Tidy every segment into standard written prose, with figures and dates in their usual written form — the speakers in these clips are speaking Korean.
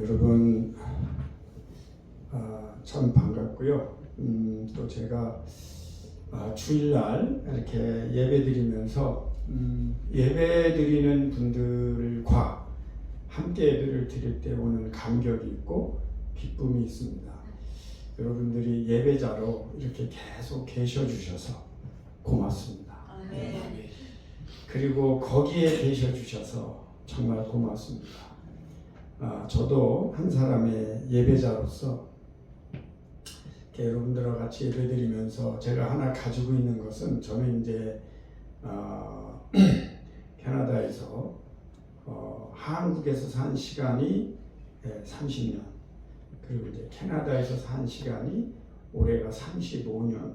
여러분 참 반갑고요. 또 제가 주일날 이렇게 예배드리면서 예배드리는 분들과 함께 예배를 드릴 때 오는 감격이 있고 기쁨이 있습니다. 여러분들이 예배자로 이렇게 계속 계셔 주셔서 고맙습니다. 그리고 거기에 계셔 주셔서 정말 고맙습니다. 저도 한 사람의 예배자로서 여러분들과 같이 예배드리면서 제가 하나 가지고 있는 것은, 저는 이제 캐나다에서 한국에서 산 시간이 30년, 그리고 이제 캐나다에서 산 시간이 올해가 35년,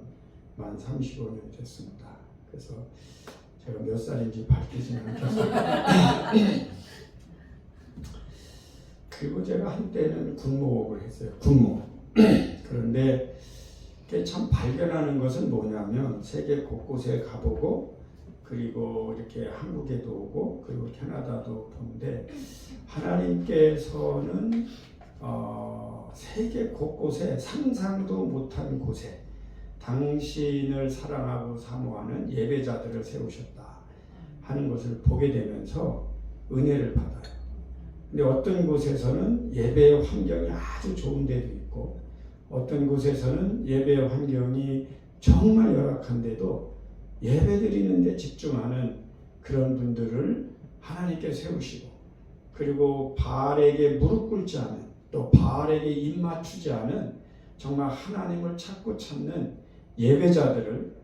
만 35년 됐습니다. 그래서 제가 몇 살인지 밝히지는 않겠습니다. 그리고 제가 한때는 군목을 했어요. 군목. 그런데 참 발견하는 것은 뭐냐면, 세계 곳곳에 가보고, 그리고 이렇게 한국에도 오고, 그리고 캐나다도 보는데, 하나님께서는 세계 곳곳에 상상도 못한 곳에 당신을 사랑하고 사모하는 예배자들을 세우셨다 하는 것을 보게 되면서 은혜를 받아요. 근데 어떤 곳에서는 예배의 환경이 아주 좋은 데도 있고, 어떤 곳에서는 예배의 환경이 정말 열악한데도 예배드리는 데 집중하는 그런 분들을 하나님께 세우시고, 그리고 바알에게 무릎 꿇지 않은, 또 바알에게 입 맞추지 않은 정말 하나님을 찾고 찾는 예배자들을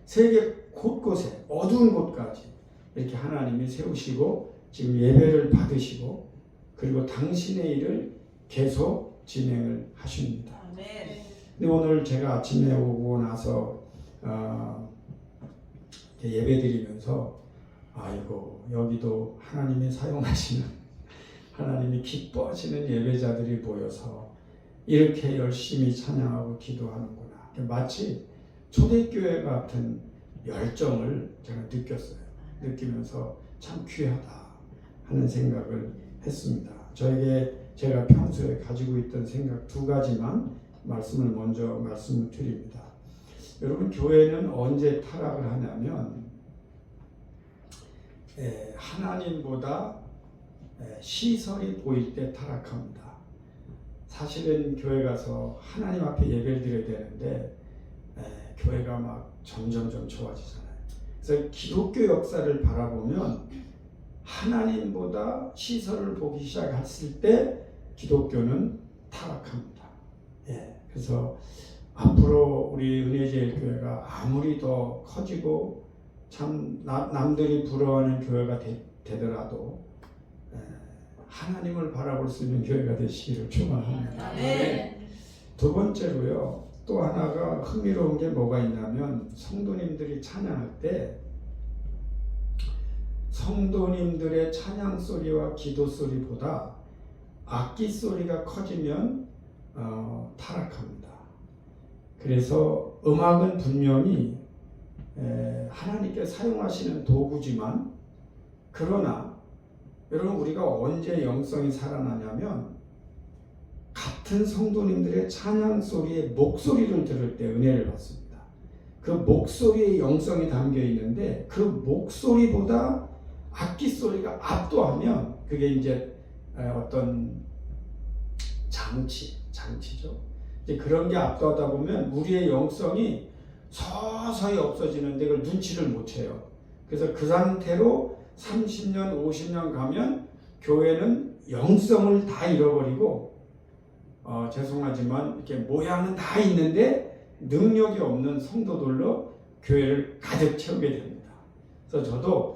세계 곳곳에, 어두운 곳까지 이렇게 하나님이 세우시고 지금 예배를 받으시고, 그리고 당신의 일을 계속 진행을 하십니다. 근데 오늘 제가 아침에 오고 나서 예배드리면서, 아이고, 여기도 하나님이 사용하시는, 하나님이 기뻐하시는 예배자들이 모여서 이렇게 열심히 찬양하고 기도하는구나. 마치 초대교회 같은 열정을 제가 느끼면서 참 귀하다 하는 생각을 했습니다. 제가 평소에 가지고 있던 생각 두 가지만 말씀을 먼저 말씀을 드립니다. 여러분, 교회는 언제 타락을 하냐면, 하나님보다 시설이 보일 때 타락합니다. 사실은 교회 가서 하나님 앞에 예배를 드려야 되는데 교회가 막 점점점 좋아지잖아요. 그래서 기독교 역사를 바라보면 하나님보다 시설을 보기 시작했을 때 기독교는 타락합니다. 그래서 앞으로 우리 은혜제일교회가 아무리 더 커지고 참 남들이 부러워하는 교회가 되더라도 하나님을 바라볼 수 있는 교회가 되시기를 축원합니다. 두 번째로요, 또 하나가 흥미로운 게 뭐가 있냐면, 성도님들이 찬양할 때 성도님들의 찬양 소리와 기도 소리보다 악기 소리가 커지면 타락합니다. 그래서 음악은 분명히 하나님께 사용하시는 도구지만, 그러나 여러분, 우리가 언제 영성이 살아나냐면, 같은 성도님들의 찬양 소리의 목소리를 들을 때 은혜를 받습니다. 그 목소리에 영성이 담겨 있는데, 그 목소리보다 악기 소리가 압도하면 그게 이제 어떤 장치죠. 이제 그런 게 압도하다 보면 우리의 영성이 서서히 없어지는데 그걸 눈치를 못 채요. 그래서 그 상태로 30년, 50년 가면 교회는 영성을 다 잃어버리고, 죄송하지만 이렇게 모양은 다 있는데 능력이 없는 성도들로 교회를 가득 채우게 됩니다. 그래서 저도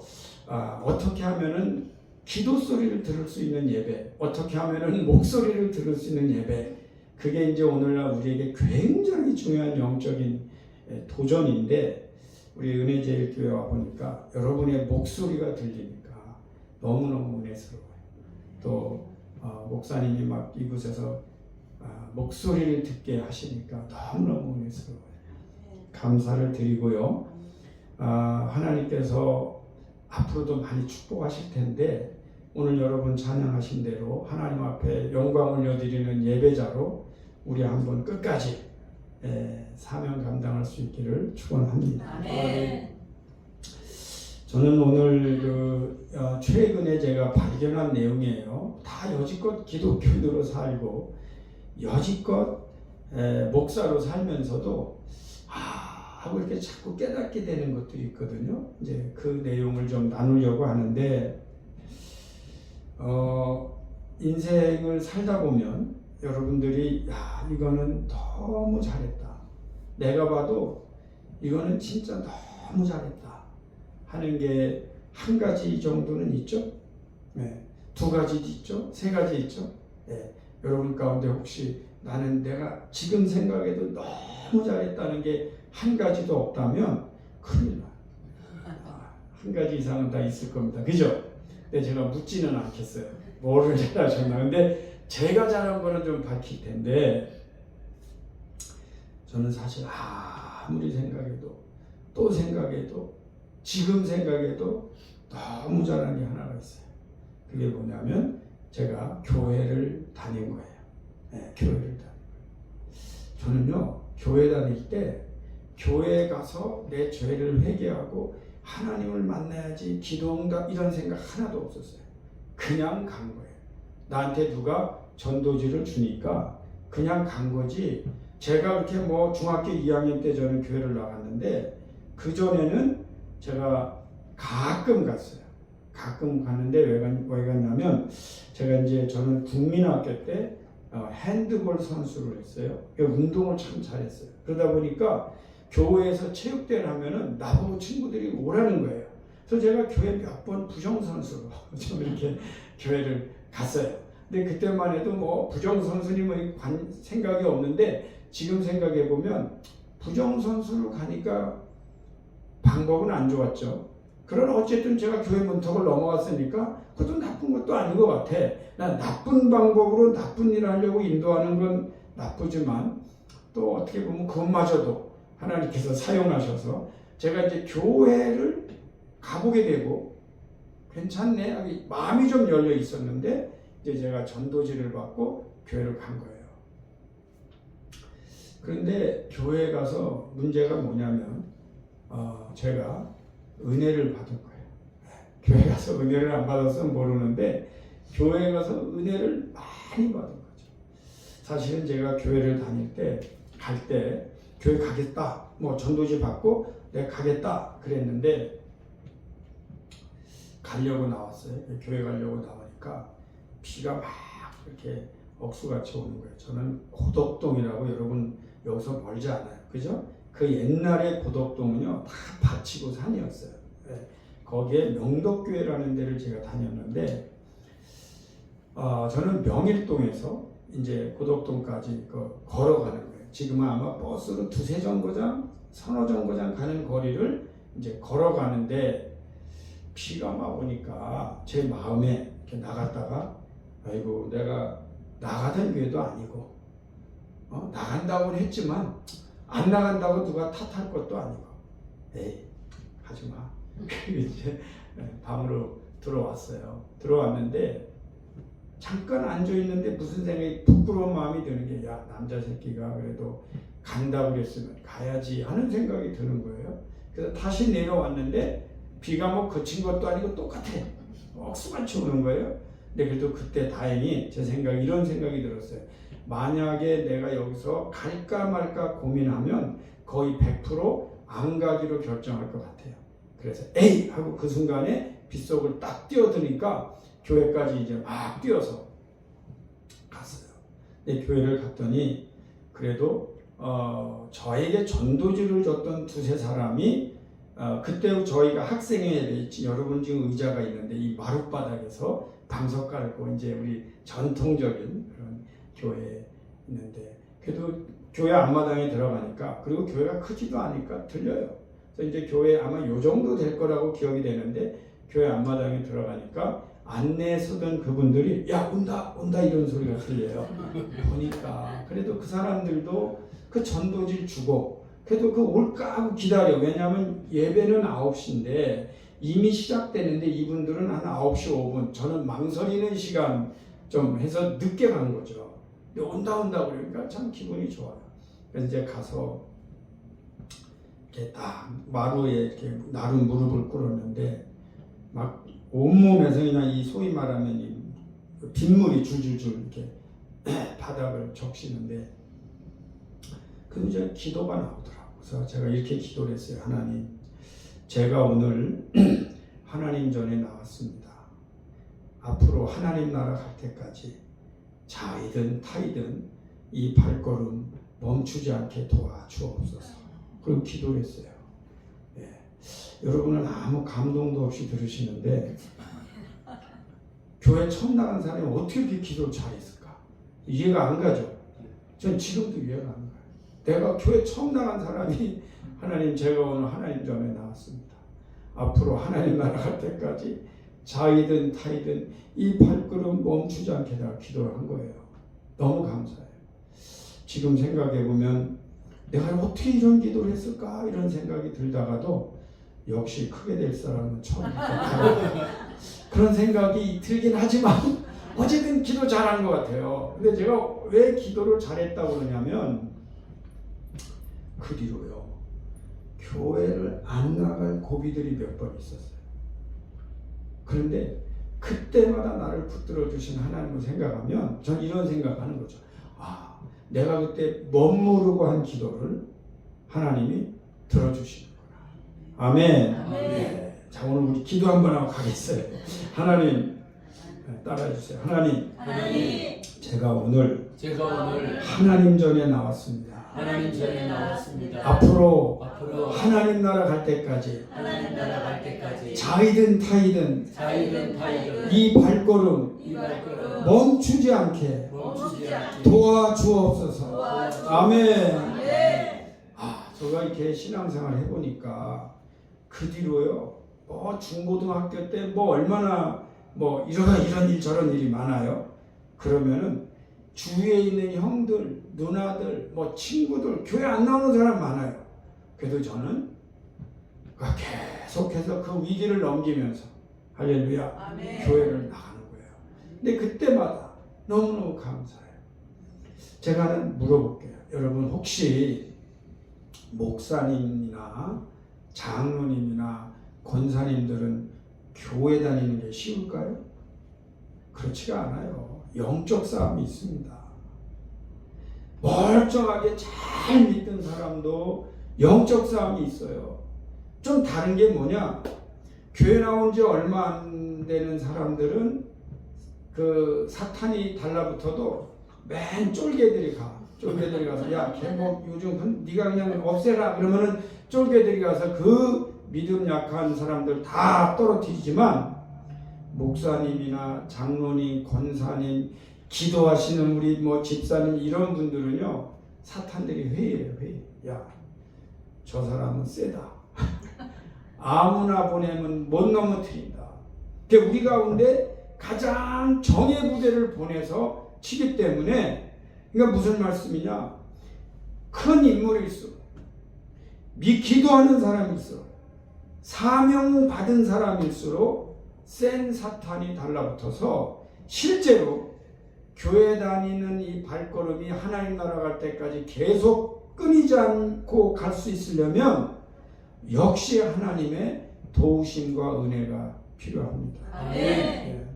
어떻게 하면은 기도 소리를 들을 수 있는 예배, 어떻게 하면은 목소리를 들을 수 있는 예배, 그게 이제 오늘날 우리에게 굉장히 중요한 영적인 도전인데, 우리 은혜제일교회 와 보니까 여러분의 목소리가 들리니까 너무너무 은혜스러워요. 또 목사님이 막 이곳에서 목소리를 듣게 하시니까 너무너무 은혜스러워요. 감사를 드리고요. 하나님께서 앞으로도 많이 축복하실 텐데, 오늘 여러분 찬양하신 대로 하나님 앞에 영광 올려드리는 예배자로 우리 한번 끝까지 사명 감당할 수 있기를 축원합니다. 아멘. 저는 오늘 최근에 제가 발견한 내용이에요. 다 여지껏 기독교인으로 살고 여지껏 목사로 살면서도 하고 이렇게 자꾸 깨닫게 되는 것들이 있거든요. 이제 그 내용을 좀 나누려고 하는데 인생을 살다 보면 여러분들이 이거는 너무 잘했다. 내가 봐도 이거는 진짜 너무 잘했다 하는 게 한 가지 정도는 있죠. 두 가지도 있죠. 세 가지 있죠. 여러분 가운데 혹시 나는 내가 지금 생각해도 너무 잘했다는 게 한 가지도 없다면 큰일 나요. 한 가지 이상은 다 있을 겁니다. 그죠? 근데 제가 묻지는 않겠어요. 뭐를 잘하셨나. 근데 제가 잘한 거는 좀 밝힐 텐데 저는 사실 아무리 생각해도 또 생각해도 지금 생각해도 너무 잘한 게 하나가 있어요. 그게 뭐냐면 제가 교회를 다닌 거예요. 교회를 다닌 거예요. 저는요 교회 다닐 때 교회에 가서 내 죄를 회개하고 하나님을 만나야지 기도응답 이런 생각 하나도 없었어요. 그냥 간 거예요. 나한테 누가 전도지를 주니까 그냥 간 거지. 제가 그렇게 중학교 2학년 때 저는 교회를 나갔는데 그 전에는 제가 가끔 갔어요. 가끔 갔는데 왜 갔냐면 제가 이제 저는 국민학교 때 핸드볼 선수를 했어요. 운동을 참 잘했어요. 그러다 보니까 교회에서 체육대회를 하면은 나보고 친구들이 오라는 거예요. 그래서 제가 교회 몇 번 부정선수로 좀 이렇게 교회를 갔어요. 근데 그때만 해도 부정선수니 생각이 없는데 지금 생각해 보면 부정선수로 가니까 방법은 안 좋았죠. 그러나 어쨌든 제가 교회 문턱을 넘어갔으니까 그것도 나쁜 것도 아닌 것 같아. 난 나쁜 방법으로 나쁜 일을 하려고 인도하는 건 나쁘지만 또 어떻게 보면 그것마저도 하나님께서 사용하셔서 제가 이제 교회를 가보게 되고 괜찮네 마음이 좀 열려 있었는데 이제 제가 전도지를 받고 교회를 간 거예요. 그런데 교회에 가서 문제가 뭐냐면 제가 은혜를 받은 거예요. 교회 가서 은혜를 안 받았으면 모르는데 교회에 가서 은혜를 많이 받은 거죠. 사실은 제가 교회를 다닐 때 갈 때 교회 가겠다 전도지 받고 내가 가겠다 그랬는데 가려고 나왔어요. 교회 가려고 나오니까 비가 막 이렇게 억수같이 오는 거예요. 저는 고덕동이라고 여러분 여기서 멀지 않아요. 그죠? 그 옛날에 고덕동은요 다 밭이고 산이었어요. 거기에 명덕교회라는 데를 제가 다녔는데 저는 명일동에서 이제 고덕동까지 걸어가는 거예요. 지금은 아마 버스로 두세 정거장, 서너 정거장 가는 거리를 이제 걸어가는데 비가 막 오니까 제 마음에 이렇게 나갔다가 아이고 내가 나가던 교회도 아니고 나간다고는 했지만 안 나간다고 누가 탓할 것도 아니고 에이 하지마. 그리고 이제 방으로 들어왔어요. 들어왔는데 잠깐 앉아있는데 무슨 생각이 부끄러운 마음이 드는 게 야 남자 새끼가 그래도 간다고 그랬으면 가야지 하는 생각이 드는 거예요. 그래서 다시 내려왔는데 비가 그친 것도 아니고 똑같아. 억수같이 오는 거예요. 근데 그래도 그때 다행히 제 생각에 이런 생각이 들었어요. 만약에 내가 여기서 갈까 말까 고민하면 거의 100% 안 가기로 결정할 것 같아요. 그래서 에이 하고 그 순간에 빗속을 딱 뛰어드니까 교회까지 이제 막 뛰어서 갔어요. 근데 교회를 갔더니 그래도 저에게 전도지를 줬던 두세 사람이 그때 저희가 학생회에 여러분 지금 의자가 있는데 이 마룻바닥에서 방석 깔고 이제 우리 전통적인 그런 교회에 있는데 그래도 교회 앞마당에 들어가니까 그리고 교회가 크지도 않으니까 들려요. 그래서 이제 교회 아마 요 정도 될 거라고 기억이 되는데 교회 앞마당에 들어가니까 안내에 서던 그분들이 야 온다 이런 소리가 들려요. 보니까 그래도 그 사람들도 그 전도지를 주고 그래도 그 올까 하고 기다려. 왜냐하면 예배는 9시인데 이미 시작되는데 이분들은 한 9시 5분, 저는 망설이는 시간 좀 해서 늦게 간 거죠. 근데 온다 그러니까 참 기분이 좋아요. 그래서 이제 가서 이렇게 딱 마루에 이렇게 나름 무릎을 꿇었는데 막 온몸에서 그냥 이 소위 말하면 이 빗물이 줄줄줄 이렇게 바닥을 적시는데 그럼 이제 기도가 나오더라고요. 그래서 제가 이렇게 기도를 했어요. 하나님, 제가 오늘 하나님 전에 나왔습니다. 앞으로 하나님 나라 갈 때까지 자이든 타이든 이 발걸음 멈추지 않게 도와주옵소서. 그리고 기도를 했어요. 예. 여러분은 아무 감동도 없이 들으시는데 교회 처음 나간 사람이 어떻게 이렇게 기도를 잘했을까? 이해가 안 가죠? 전 지금도 이해가 안 가요. 내가 교회 처음 나간 사람이 하나님, 제가 오늘 하나님 전에 나왔습니다. 앞으로 하나님 나라 갈 때까지 자이든 타이든 이 발걸음 멈추지 않게 내가 기도를 한 거예요. 너무 감사해요. 지금 생각해보면 내가 어떻게 이런 기도를 했을까 이런 생각이 들다가도 역시 크게 될 사람은 처음이다. 그런 생각이 들긴 하지만 어쨌든 기도 잘한 것 같아요. 근데 제가 왜 기도를 잘했다고 그러냐면 그 뒤로요 교회를 안 나갈 고비들이 몇 번 있었어요. 그런데 그때마다 나를 붙들어 주신 하나님을 생각하면 전 이런 생각하는 거죠. 아, 내가 그때 멋모르고 한 기도를 하나님이 들어주시는구나. 아멘. 네. 자, 오늘 우리 기도 한번 하고 가겠어요. 하나님, 따라해 주세요. 하나님, 제가 오늘 하나님 전에 나왔습니다. 앞으로 하나님 나라 갈 때까지 자이든 타이든 이 발걸음 멈추지 않게 도와주옵소서. 아멘. 제가 이렇게 신앙생활 해보니까 그 뒤로요 중고등학교 때 얼마나 이런 일 저런 일이 많아요. 그러면은 주위에 있는 형들, 누나들, 친구들, 교회 안 나오는 사람 많아요. 그래도 저는 계속해서 그 위기를 넘기면서 할렐루야 아멘. 교회를 나가는 거예요. 근데 그때마다 너무너무 감사해요. 제가 하나 물어볼게요. 여러분 혹시 목사님이나 장로님이나 권사님들은 교회 다니는 게 쉬울까요? 그렇지가 않아요. 영적 싸움이 있습니다. 멀쩡하게 잘 믿던 사람도 영적 싸움이 있어요. 좀 다른 게 뭐냐? 교회 나온 지 얼마 안 되는 사람들은 그 사탄이 달라붙어도 맨 쫄개들이 가서 야, 걔 요즘 네가 그냥 없애라 그러면은 쫄개들이 가서 그 믿음 약한 사람들 다 떨어뜨리지만 목사님이나 장로님, 권사님, 기도하시는 우리 집사님 이런 분들은요 사탄들이 회의해요. 야, 저 사람은 세다. 아무나 보내면 못 넘어뜨린다. 우리 가운데 가장 정예 부대를 보내서 치기 때문에 그러니까 무슨 말씀이냐? 큰 인물일수록 기도하는 사람일수록 사명 받은 사람일수록 센 사탄이 달라붙어서 실제로 교회 다니는 이 발걸음이 하나님 나라 갈 때까지 계속 끊이지 않고 갈 수 있으려면 역시 하나님의 도우심과 은혜가 필요합니다. 네.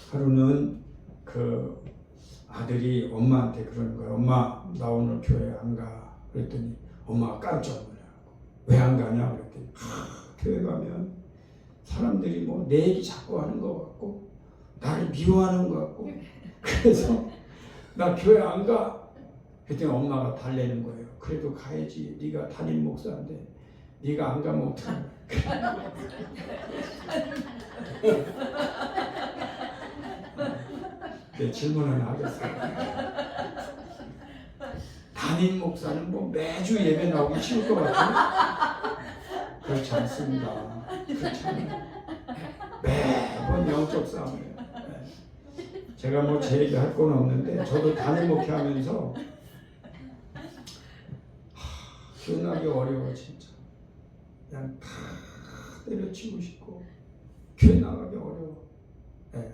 하루는 그 아들이 엄마한테 그러는 거예요. 엄마, 나 오늘 교회 안 가. 그랬더니 엄마가 깜짝 놀라고 왜 안 가냐 그랬더니 교회 가면 사람들이 내 얘기 자꾸 하는 것 같고 나를 미워하는 것 같고 그래서 나 교회 안 가. 그랬더니 엄마가 달래는 거예요. 그래도 가야지. 네가 담임 목사인데 네가 안 가면 어떡하냐. 네, 질문 하나 하겠어요. 담임 목사는 매주 예배 나오기 쉬울 것 같아요. 그렇지 않습니다. 그렇지 않아요. 매번 영적 싸움이에요. 제가 제 얘기 할 건 없는데 저도 담임 목회하면서 기억나기 어려워 진짜. 그냥 다 때려치고 싶고 교회 나가기 어려워. 네.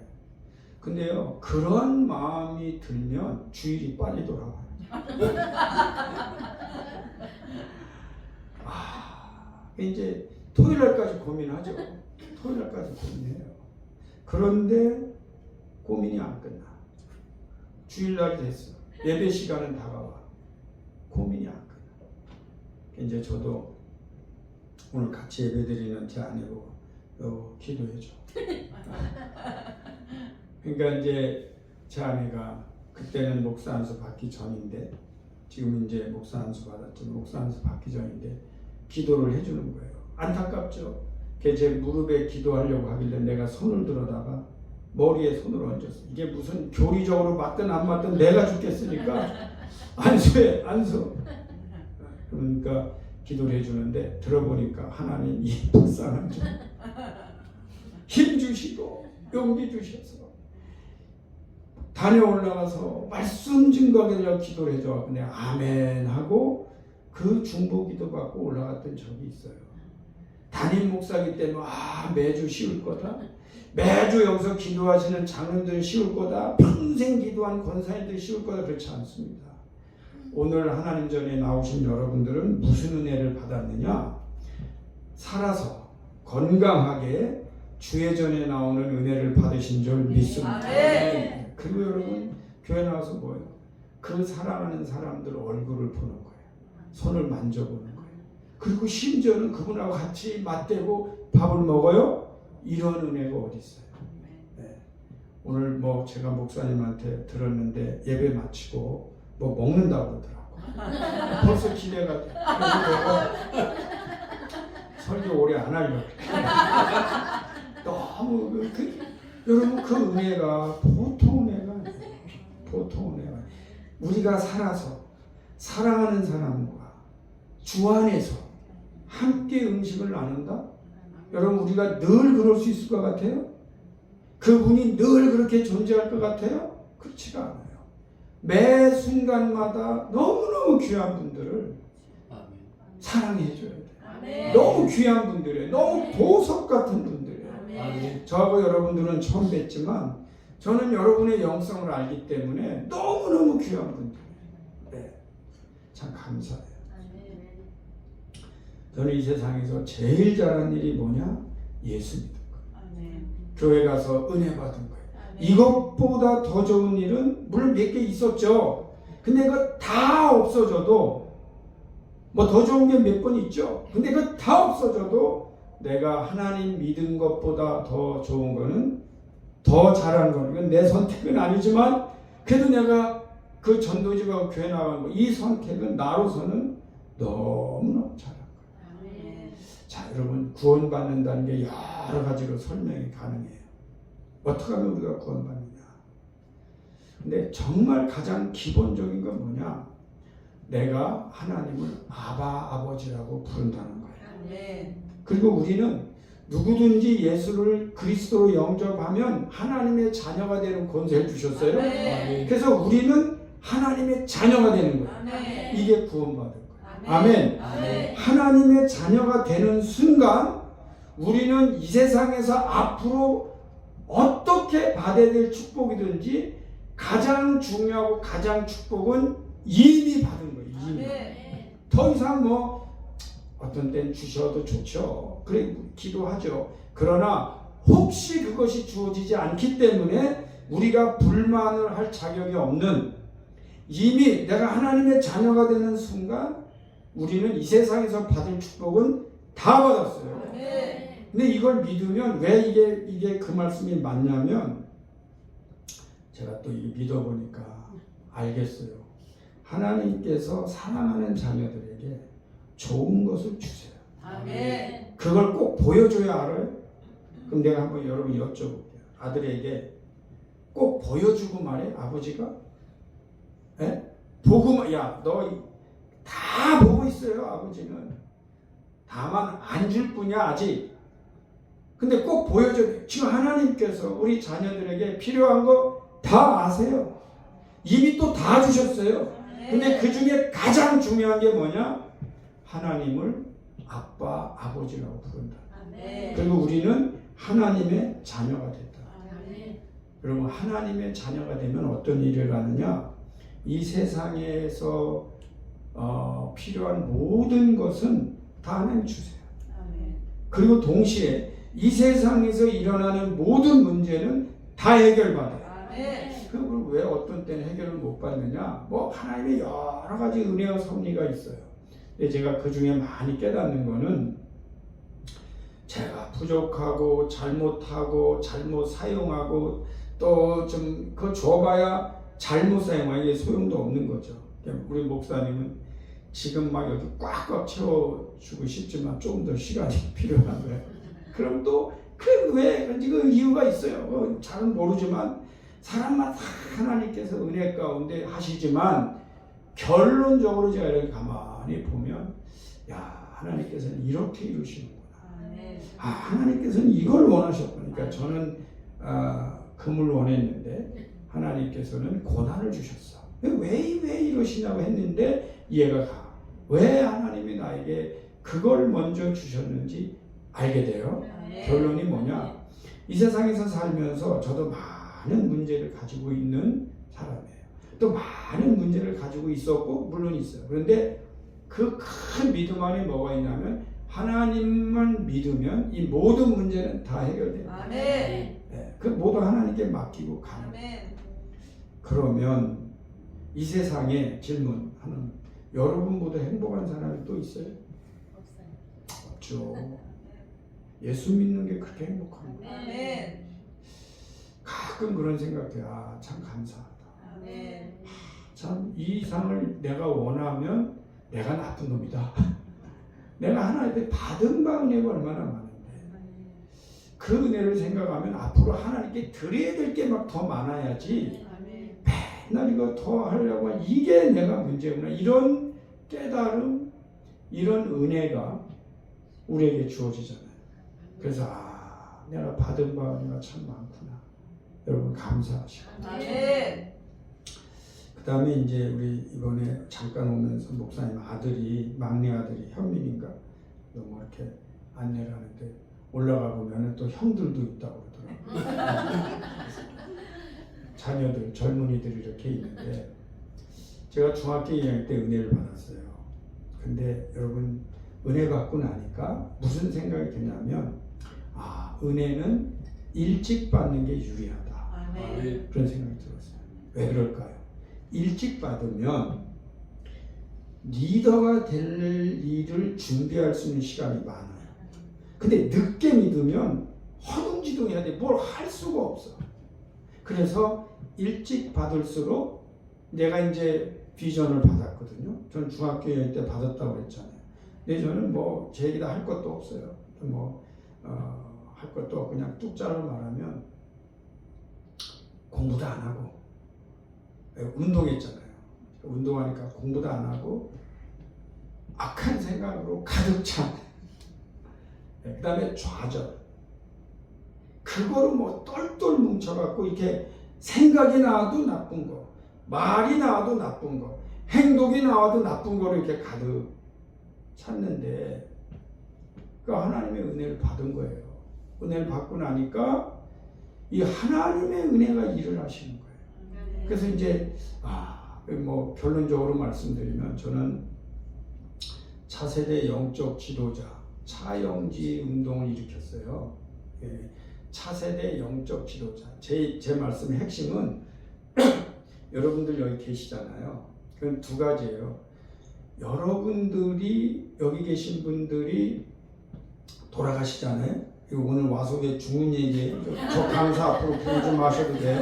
근데요, 그런 마음이 들면 주일이 빨리 돌아와요. 이제 토요일 날까지 고민하죠. 토요일 날까지 고민해요. 그런데 고민이 안 끝나. 주일날이 됐어. 예배 시간은 다가와. 고민이 안 끝나. 이제 저도 오늘 같이 예배 드리는 제 아내고 기도해줘. 그러니까 이제 제 아내가 그때는 목사 안수 받기 전인데 지금 이제 목사 안수 받았죠. 목사 안수 받기 전인데 기도를 해주는 거예요. 안타깝죠. 제 무릎에 기도하려고 하길래 내가 손을 들어다가 머리에 손을 얹었어. 이게 무슨 교리적으로 맞든 안 맞든 내가 죽겠으니까 안수해, 안수. 그러니까 기도를 해주는데 들어보니까 하나님 이 불쌍한 좀 힘 주시고 용기 주셔서 단에 올라가서 말씀 증거하게 되려 기도를 해줘. 그냥 아멘 하고 그 중보 기도 받고 올라갔던 적이 있어요. 담임 목사기 때문에 매주 쉬울 거다. 매주 여기서 기도하시는 장로들 쉬울 거다. 평생 기도한 권사님들 쉬울 거다. 그렇지 않습니다. 오늘 하나님 전에 나오신 여러분들은 무슨 은혜를 받았느냐? 살아서 건강하게 주의 전에 나오는 은혜를 받으신 줄 믿습니다. 네. 그리고 여러분 교회 나와서 뭐예요? 그 사랑하는 사람들 얼굴을 보는 거예요. 손을 만져보는 거예요. 그리고 심지어는 그분하고 같이 맞대고 밥을 먹어요. 이런 은혜가 어디 있어요? 네. 오늘 제가 목사님한테 들었는데 예배 마치고 먹는다고 그러더라고. 벌써 기대가 돼. 설교 오래 안 하려고. 너무 여러분 그 은혜가 보통 은혜가 아니에요. 보통 은혜가 아니에요. 우리가 살아서 사랑하는 사람과 주 안에서 함께 음식을 나눈다? 여러분 우리가 늘 그럴 수 있을 것 같아요? 그분이 늘 그렇게 존재할 것 같아요? 그렇지가 않아요. 매 순간마다 너무너무 귀한 분들을 사랑해줘야 돼요. 너무 귀한 분들이에요. 너무 보석 같은 분들이에요. 저하고 여러분들은 처음 뵀지만 저는 여러분의 영성을 알기 때문에 너무너무 귀한 분들이에요. 네. 참 감사해요. 저는 이 세상에서 제일 잘한 일이 뭐냐? 예수 믿은 거예요. 교회 가서 은혜 받은 거예요. 이것보다 더 좋은 일은 물론 몇 개 있었죠. 근데 그거 다 없어져도 더 좋은 게 몇 번 있죠. 근데 그거 다 없어져도 내가 하나님 믿은 것보다 더 좋은 거는 더 잘한 거는 내 선택은 아니지만 그래도 내가 그 전도지가 교회 나가는 거 이 선택은 나로서는 너무너무 잘한 거예요. 자, 여러분 구원받는다는 게 여러 가지로 설명이 가능해요. 어떻게 하면 우리가 구원받느냐? 근데 정말 가장 기본적인 건 뭐냐? 내가 하나님을 아버지라고 부른다는 거예요. 그리고 우리는 누구든지 예수를 그리스도로 영접하면 하나님의 자녀가 되는 권세를 주셨어요. 그래서 우리는 하나님의 자녀가 되는 거예요. 이게 구원받은 거예요. 아멘. 하나님의 자녀가 되는 순간 우리는 이 세상에서 앞으로 어떻게 받아야 될 축복이든지 가장 중요하고 가장 축복은 이미 받은 거예요. 이미. 더 이상 어떤 때는 주셔도 좋죠. 그래 기도하죠. 그러나 혹시 그것이 주어지지 않기 때문에 우리가 불만을 할 자격이 없는 이미 내가 하나님의 자녀가 되는 순간 우리는 이 세상에서 받을 축복은 다 받았어요. 근데 이걸 믿으면 왜 이게 그 말씀이 맞냐면 제가 또 믿어보니까 알겠어요. 하나님께서 사랑하는 자녀들에게 좋은 것을 주세요. 아멘. 그걸 꼭 보여줘야 알아요? 그럼 내가 한번 여러분 여쭤볼게요. 아들에게 꼭 보여주고 말해? 아버지가? 보고, 너 다 보고 있어요. 아버지는. 다만 안 줄 뿐이야 아직. 근데 꼭 보여줘요. 지금 하나님께서 우리 자녀들에게 필요한 거 다 아세요. 이미 또 다 주셨어요. 근데 그 중에 가장 중요한 게 뭐냐? 하나님을 아버지라고 부른다. 그리고 우리는 하나님의 자녀가 됐다. 아멘. 여러분, 하나님의 자녀가 되면 어떤 일을 하느냐? 이 세상에서 필요한 모든 것은 다 하나님 주세요. 그리고 동시에 이 세상에서 일어나는 모든 문제는 다 해결받아요. 그걸 왜 어떤 때는 해결을 못 받느냐? 뭐 하나님의 여러 가지 은혜와 섭리가 있어요. 근데 제가 그 중에 많이 깨닫는 거는 제가 부족하고 잘못하고 잘못 사용하고 또 좀 그거 줘봐야 잘못 사용하는 게 소용도 없는 거죠. 우리 목사님은 지금 막 여기 꽉꽉 채워주고 싶지만 조금 더 시간이 필요한 거예요. 그럼 또 왜 그런지 그 이유가 있어요. 잘은 모르지만 사람마다 하나님께서 은혜 가운데 하시지만 결론적으로 제가 이렇게 가만히 보면 야, 하나님께서는 이렇게 이루시는구나. 하나님께서는 이걸 원하셨구나. 그러니까 저는 금을 원했는데 하나님께서는 고난을 주셨어. 왜 이러시냐고 했는데 이해가 가. 왜 하나님이 나에게 그걸 먼저 주셨는지 알게 돼요. 결론이 뭐냐? 이 세상에서 살면서 저도 많은 문제를 가지고 있는 사람이에요. 또 많은 문제를 가지고 있었고 물론 있어요. 그런데 그 큰 믿음 안에 뭐가 있냐면 하나님만 믿으면 이 모든 문제는 다 해결됩니다. 네, 그 모두 하나님께 맡기고 가는 거예요. 그러면 이 세상에 질문 하는, 여러분보다 행복한 사람이 또 있어요? 없죠. 예수 믿는 게 그렇게 행복한 거예요. 가끔 그런 생각해요. 참 감사하다. 참 이 상을 내가 원하면 내가 나쁜 놈이다. 내가 하나님께 받은 바 은혜가 얼마나 많은데 그 은혜를 생각하면 앞으로 하나님께 드려야 될 게 막 더 많아야지 맨날 이거 더 하려고 하면 이게 내가 문제구나. 이런 깨달음, 이런 은혜가 우리에게 주어지잖아요. 그래서 내가 받은 바 은혜가 참 많구나. 여러분 감사하시고. 그 다음에 이제 우리 이번에 잠깐 오면서 목사님 아들이, 막내 아들이 현민인가 뭐 이렇게 안내를 하는데 올라가 보면은 또 형들도 있다고 그러더라고요. 자녀들, 젊은이들이 이렇게 있는데 제가 중학교 2학년 때 은혜를 받았어요. 근데 여러분 은혜 받고 나니까 무슨 생각이 드냐면 은혜는 일찍 받는 게 유리하다. 그런 생각이 들었어요. 왜 그럴까요? 일찍 받으면 리더가 될 일을 준비할 수 있는 시간이 많아요. 근데 늦게 믿으면 허둥지둥해야 돼. 뭘 할 수가 없어. 그래서 일찍 받을수록 내가 이제 비전을 받았거든요. 저는 중학교 1년 때 받았다고 그랬잖아요. 근데 저는 뭐 제 얘기다 할 것도 없어요. 할 것도 없고 그냥 뚝 잘라 말하면 공부도 안 하고 운동했잖아요. 운동하니까 공부도 안 하고 악한 생각으로 가득 찬 그 다음에 좌절 그거로 뭐 똘똘 뭉쳐갖고 이렇게 생각이 나와도 나쁜 거, 말이 나와도 나쁜 거, 행동이 나와도 나쁜 거로 이렇게 가득 찼는데 그 하나님의 은혜를 받은 거예요. 은혜를 받고 나니까 이 하나님의 은혜가 일을 하시는 거예요. 그래서 이제 뭐 결론적으로 말씀드리면 저는 차세대 영적 지도자 차영지 운동을 일으켰어요. 차세대 영적 지도자. 제 말씀의 핵심은 여러분들 여기 계시잖아요. 그건 두 가지예요. 여러분들이 여기 계신 분들이 돌아가시잖아요. 오늘 와서에 죽는 얘기 저 강사 앞으로 부르지 마셔도 돼요.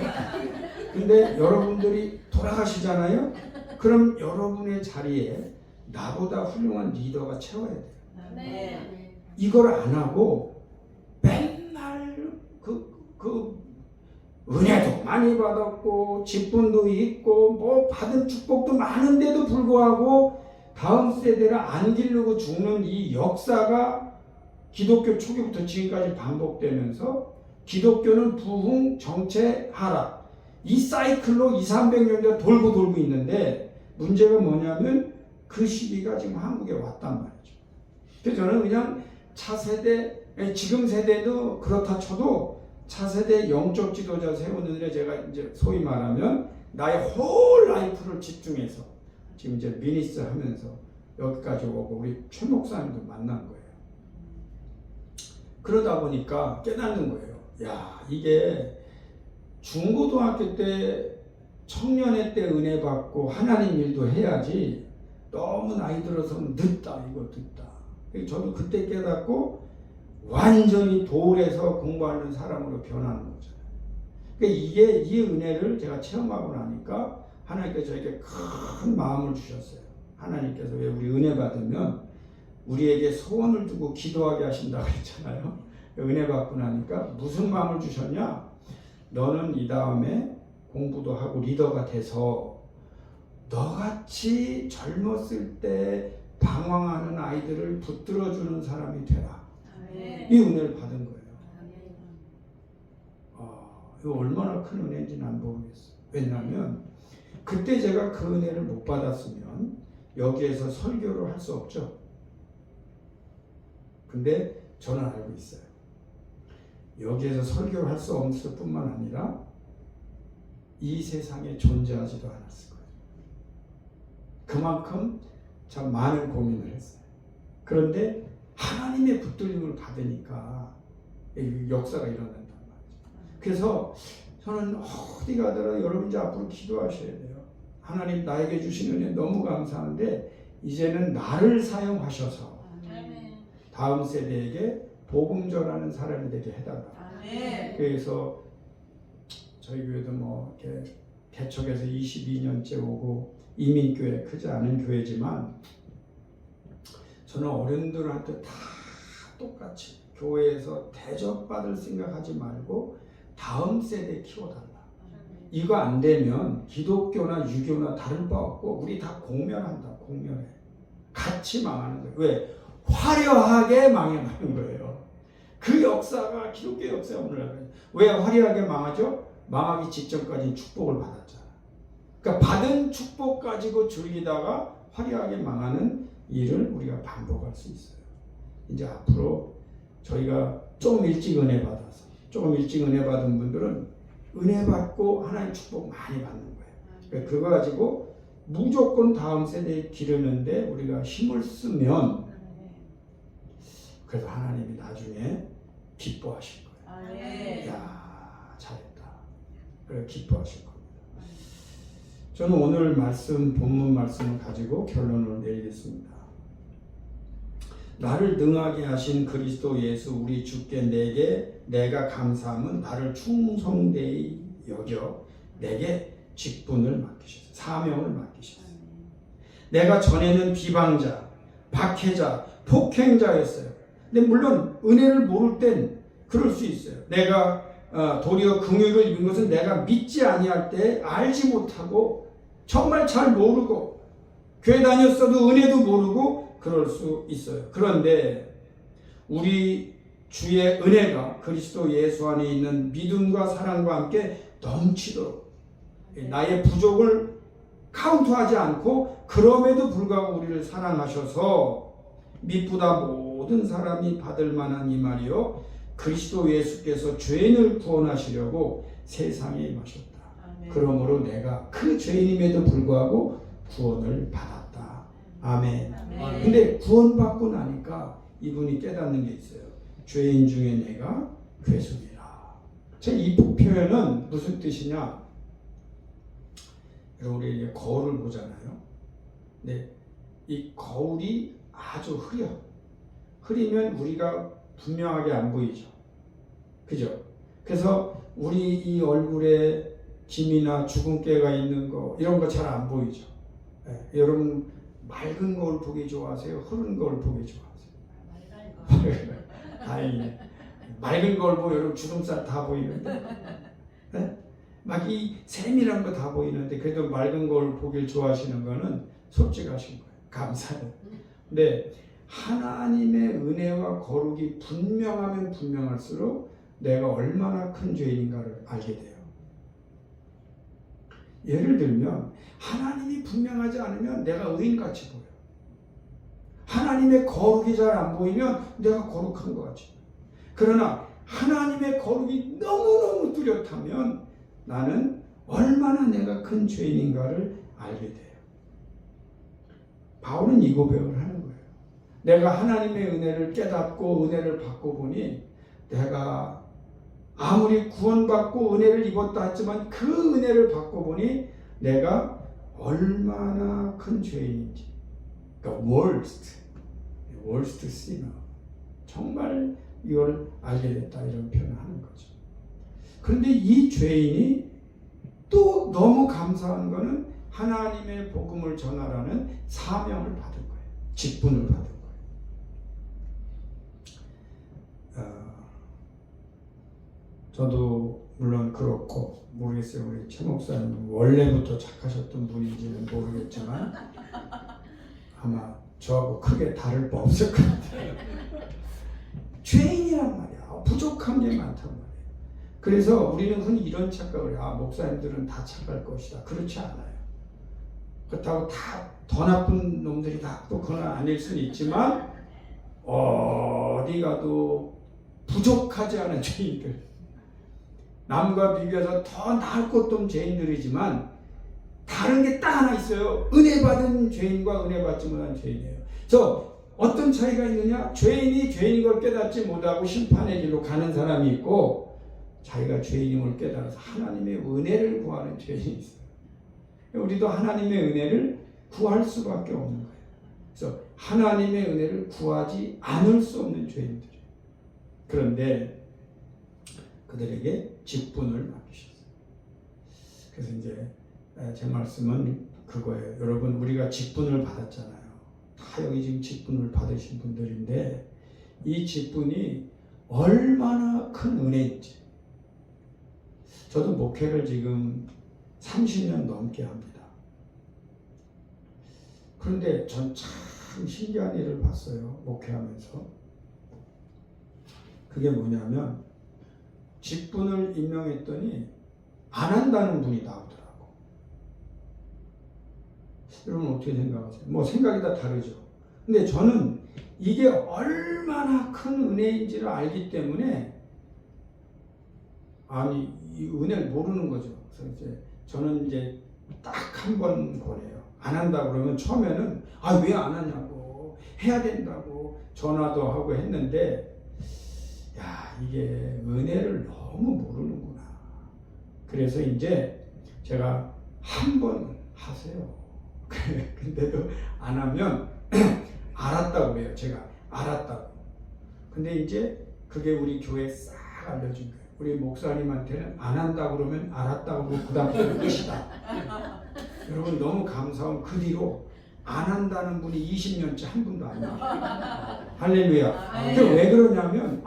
근데 여러분들이 돌아가시잖아요. 그럼 여러분의 자리에 나보다 훌륭한 리더가 채워야 돼요. 이걸 안 하고 맨날 그 은혜도 많이 받았고 직분도 있고 뭐 받은 축복도 많은데도 불구하고 다음 세대를 안 기르고 죽는 이 역사가 기독교 초기부터 지금까지 반복되면서 기독교는 부흥, 정체, 하락 이 사이클로 200~300년 돌고 있는데 문제가 뭐냐면 그 시기가 지금 한국에 왔단 말이죠. 그래서 저는 그냥 차세대 지금 세대도 그렇다 쳐도 차세대 영적 지도자 세우는 데 제가 이제 소위 말하면 나의 홀 라이프를 집중해서 지금 이제 미니스 하면서 여기까지 오고 우리 최 목사님도 만난 거예요. 그러다 보니까 깨닫는 거예요. 야, 이게 중고등학교 때 청년회 때 은혜 받고 하나님 일도 해야지 너무 나이 들어서는 늦다, 이거 늦다. 저도 그때 깨닫고 완전히 돌에서 공부하는 사람으로 변하는 거잖아요. 그러니까 이게 이 은혜를 제가 체험하고 나니까 하나님께서 저에게 큰 마음을 주셨어요. 하나님께서 왜 우리 은혜 받으면 우리에게 소원을 두고 기도하게 하신다고 했잖아요. 은혜 받고 나니까 무슨 마음을 주셨냐? 너는 이 다음에 공부도 하고 리더가 돼서 너같이 젊었을 때 방황하는 아이들을 붙들어주는 사람이 되라. 이 은혜를 받은 거예요. 이거 얼마나 큰 은혜인지 난 모르겠어요. 왜냐하면 그때 제가 그 은혜를 못 받았으면 여기에서 설교를 할 수 없죠. 근데 저는 알고 있어요. 여기에서 설교를 할 수 없을 뿐만 아니라 이 세상에 존재하지도 않았을 거예요. 그만큼 참 많은 고민을 했어요. 그런데 하나님의 붙들림을 받으니까 역사가 일어난단 말이죠. 그래서 저는 어디 가더라도 여러분 이제 앞으로 기도하셔야 돼요. 하나님 나에게 주신 은혜 너무 감사한데 이제는 나를 사용하셔서 다음 세대에게 복음 전하는 사람이 되게 해달라. 그래서 저희 교회도 뭐 이렇게 개척해서 22년째 오고 이민교회 크지 않은 교회지만 저는 어른들한테 다 똑같이 교회에서 대접받을 생각하지 말고 다음 세대 키워달라. 이거 안 되면 기독교나 유교나 다를 바 없고 우리 다 공멸한다. 공멸해. 같이 망하는 거예요. 왜? 화려하게 망해가는 거예요. 그 역사가 기독교 역사에 오늘날 왜 화려하게 망하죠? 망하기 직전까지 축복을 받았잖아. 그러니까 받은 축복 가지고 즐기다가 화려하게 망하는 일을 우리가 반복할 수 있어요. 이제 앞으로 저희가 좀 일찍 은혜 받아서 조금 일찍 은혜 받은 분들은 은혜 받고 하나님 축복 많이 받는 거예요. 그러니까 그거 가지고 무조건 다음 세대에 기르는데 우리가 힘을 쓰면 그래도 하나님이 나중에 기뻐하실 거예요. 야, 잘했다. 그래 기뻐하실 겁니다. 저는 오늘 말씀, 본문 말씀을 가지고 결론을 내리겠습니다. 나를 능하게 하신 그리스도 예수 우리 주께 내가 감사함은 나를 충성되이 여겨 내게 직분을 맡기셨어요. 사명을 맡기셨어요. 내가 전에는 비방자, 박해자, 폭행자였어요. 근데 물론 은혜를 모를 땐 그럴 수 있어요. 내가 도리어 긍휼을 입은 것은 내가 믿지 아니할 때 알지 못하고 정말 잘 모르고 교회 다녔어도 은혜도 모르고 그럴 수 있어요. 그런데 우리 주의 은혜가 그리스도 예수 안에 있는 믿음과 사랑과 함께 넘치도록 나의 부족을 카운트하지 않고 그럼에도 불구하고 우리를 사랑하셔서 미쁘다 모든 사람이 받을 만한 이 말이요 그리스도 예수께서 죄인을 구원하시려고 세상에 임하셨다. 그러므로 내가 그 죄인임에도 불구하고 구원을 받았다. 아멘. 근데 구원받고 나니까 이분이 깨닫는 게 있어요. 죄인 중에 내가 괴수니라. 이 표현은 무슨 뜻이냐? 여러분 우리 거울을 보잖아요. 근데 이 거울이 아주 흐려. 흐리면 우리가 분명하게 안 보이죠. 그죠? 그래서 우리 이 얼굴에 김이나 주근깨가 있는 거 이런 거 잘 안 보이죠. 네. 여러분 맑은 거울 보기 좋아하세요? 흐른 거울 보기 좋아하세요? 다행이네. 맑은 거울 보면 여러분 주름살 다 보이는데 네? 막 이 세밀한 거 다 보이는데 그래도 맑은 거울 보길 좋아하시는 거는 솔직하신 거예요. 감사해요. 근데 하나님의 은혜와 거룩이 분명하면 분명할수록 내가 얼마나 큰 죄인인가를 알게 돼요. 예를 들면 하나님이 분명하지 않으면 내가 의인같이 보여요. 하나님의 거룩이 잘 안 보이면 내가 거룩한 것 같이 보여요. 그러나 하나님의 거룩이 너무너무 뚜렷하면 나는 얼마나 내가 큰 죄인인가를 알게 돼요. 바울은 이 고백을 하는 거예요. 내가 하나님의 은혜를 깨닫고 은혜를 받고 보니 내가 아무리 구원받고 은혜를 입었다 했지만 그 은혜를 받고 보니 내가 얼마나 큰 죄인인지. 그러니까 worst sinner. 정말 이걸 알게 됐다 이런 표현을 하는 거죠. 그런데 이 죄인이 또 너무 감사한 거는 하나님의 복음을 전하라는 사명을 받은 거예요. 직분을 받은 거예요. 저도 물론 그렇고 모르겠어요. 우리 최 목사님 원래부터 착하셨던 분인지는 모르겠지만 아마 저하고 크게 다를 바 없을 것 같아요. 죄인이란 말이야. 부족한 게 많단 말이에요. 그래서 우리는 흔히 이런 착각을 해요. 목사님들은 다 착할 것이다. 그렇지 않아요. 그렇다고 다 더 나쁜 놈들이 다 또 그건 아닐 수는 있지만 어디 가도 부족하지 않은 죄인들, 남과 비교해서 더 나을 것도 없는 죄인들이지만 다른 게 딱 하나 있어요. 은혜 받은 죄인과 은혜 받지 못한 죄인이에요. 그래서 어떤 차이가 있느냐? 죄인이 죄인인 걸 깨닫지 못하고 심판의 길로 가는 사람이 있고, 자기가 죄인임을 깨달아서 하나님의 은혜를 구하는 죄인이 있어요. 우리도 하나님의 은혜를 구할 수밖에 없는 거예요. 그래서 하나님의 은혜를 구하지 않을 수 없는 죄인들이에요. 그런데 그들에게 직분을 맡기셨어요. 그래서 이제 제 말씀은 그거예요. 여러분, 우리가 직분을 받았잖아요. 다 여기 지금 직분을 받으신 분들인데 이 직분이 얼마나 큰 은혜인지. 저도 목회를 지금 30년 넘게 합니다. 그런데 전 참 신기한 일을 봤어요. 목회하면서. 그게 뭐냐면 직분을 임명했더니 안 한다는 분이 나오더라고. 여러분 어떻게 생각하세요? 뭐 생각이 다 다르죠. 근데 저는 이게 얼마나 큰 은혜인지를 알기 때문에 아니 이 은혜를 모르는 거죠. 그래서 이제 저는 이제 딱 한 번 권해요. 안 한다 그러면 처음에는 왜 안 하냐고 해야 된다고 전화도 하고 했는데 야 이게 은혜를 너무 모르는구나. 그래서 이제 제가 한 번 하세요. 근데도 안 하면 알았다고 그래요. 제가 알았다고. 근데 이제 그게 우리 교회에 싹 알려준 거예요. 우리 목사님한테는 안 한다고 그러면 알았다고 그 다음부터 끝이다. 여러분 너무 감사한 그 뒤로 안 한다는 분이 20년째 한 분도 안 나와요. 할렐루야. 그게 왜 그러냐면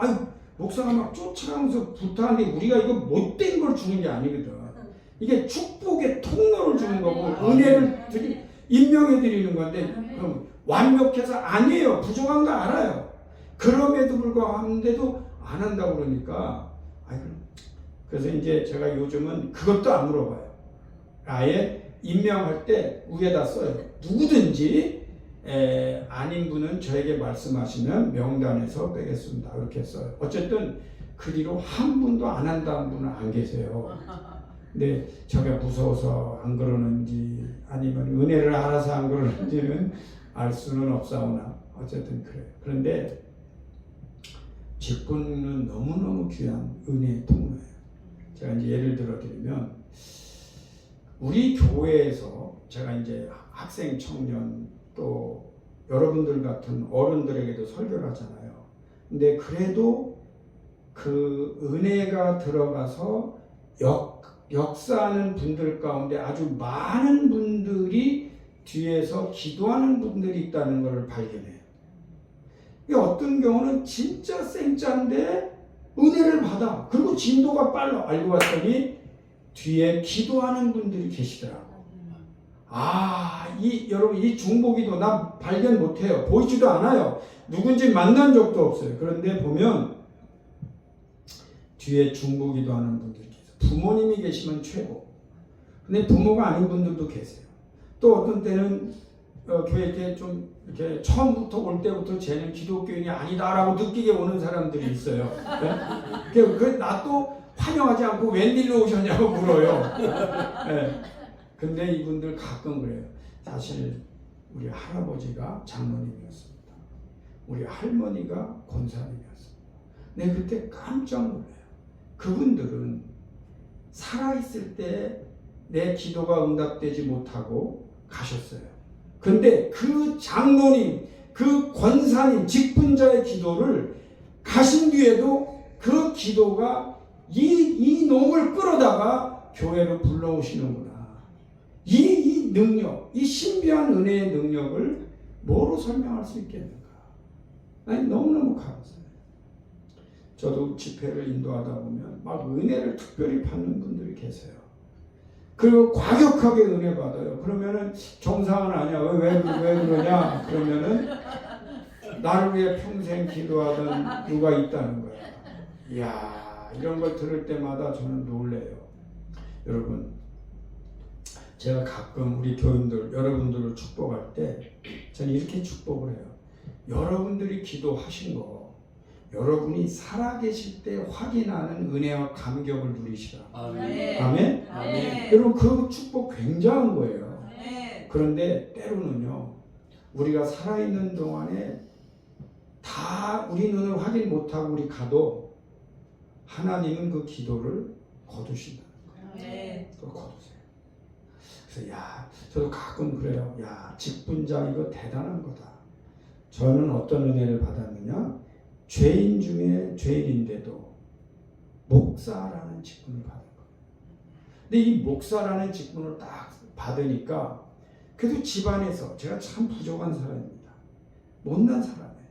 목사가 막 쫓아가면서 부탁하는데 우리가 이거 못된 걸 주는 게 아니거든. 이게 축복의 통로를 주는 거고 은혜를 임명해 드리는 건데 그럼 완벽해서 아니에요. 부족한 거 알아요. 그럼에도 불구하고 안 한다고 그러니까 그래서 이제 제가 요즘은 그것도 안 물어봐요. 아예 임명할 때 위에다 써요. 누구든지 아닌 분은 저에게 말씀하시면 명단에서 빼겠습니다. 이렇게 써요. 어쨌든 그 뒤로 한 분도 안 한다는 분은 안 계세요. 근데 제가 무서워서 안 그러는지 아니면 은혜를 알아서 안 그러는지는 알 수는 없사오나 어쨌든 그래요. 그런데 직분은 너무너무 귀한 은혜의 통로예요. 제가 이제 예를 들어 드리면 우리 교회에서 제가 이제 학생, 청년 또 여러분들 같은 어른들에게도 설교를 하잖아요. 근데 그래도 그 은혜가 들어가서 역사하는 분들 가운데 아주 많은 분들이 뒤에서 기도하는 분들이 있다는 것을 발견해요. 어떤 경우는 진짜 생짜인데 은혜를 받아. 그리고 진도가 빨라. 알고 봤더니 뒤에 기도하는 분들이 계시더라고. 여러분 이 중보기도 나 발견 못해요. 보이지도 않아요. 누군지 만난 적도 없어요. 그런데 보면 뒤에 중보기도 하는 분들이 계세요. 부모님이 계시면 최고. 근데 부모가 아닌 분들도 계세요. 또 어떤 때는 교회 때 좀 이렇게 처음부터 올 때부터 쟤는 기독교인이 아니다라고 느끼게 오는 사람들이 있어요. 네? 나 또 환영하지 않고 웬일로 오셨냐고 물어요. 네. 근데 이분들 가끔 그래요. 사실 우리 할아버지가 장로님이었습니다. 우리 할머니가 권사님이었습니다. 네, 그때 깜짝 놀라요. 그분들은 살아있을 때 내 기도가 응답되지 못하고 가셨어요. 근데 그 장로님, 그 권사님, 직분자의 기도를 가신 뒤에도 그 기도가 이 놈을 끌어다가 교회로 불러오시는구나. 이 능력, 이 신비한 은혜의 능력을 뭐로 설명할 수 있겠는가? 아니, 너무너무 감사해요. 저도 집회를 인도하다 보면 막 은혜를 특별히 받는 분들이 계세요. 그리고 과격하게 은혜 받아요. 그러면은 정상은 아니야. 왜 그러냐? 그러면은 나를 위해 평생 기도하던 누가 있다는 거야. 이야, 이런 걸 들을 때마다 저는 놀래요. 여러분, 제가 가끔 우리 교인들, 여러분들을 축복할 때 저는 이렇게 축복을 해요. 여러분들이 기도하신 거 여러분이 살아계실 때 확인하는 은혜와 감격을 누리시라. 아멘. 아멘? 아멘. 여러분, 그 축복 굉장한 거예요. 아멘. 그런데 때로는요, 우리가 살아있는 동안에 다 우리 눈을 확인 못하고 우리 가도 하나님은 그 기도를 거두신다는 거예요. 아멘. 그걸 거두세요. 그래서 저도 가끔 그래요. 직분자 이거 대단한 거다. 저는 어떤 은혜를 받았느냐? 죄인 중에 죄인인데도 목사라는 직분을 받은 거예요. 근데 이 목사라는 직분을 딱 받으니까 그래도 집안에서 제가 참 부족한 사람입니다. 못난 사람이에요.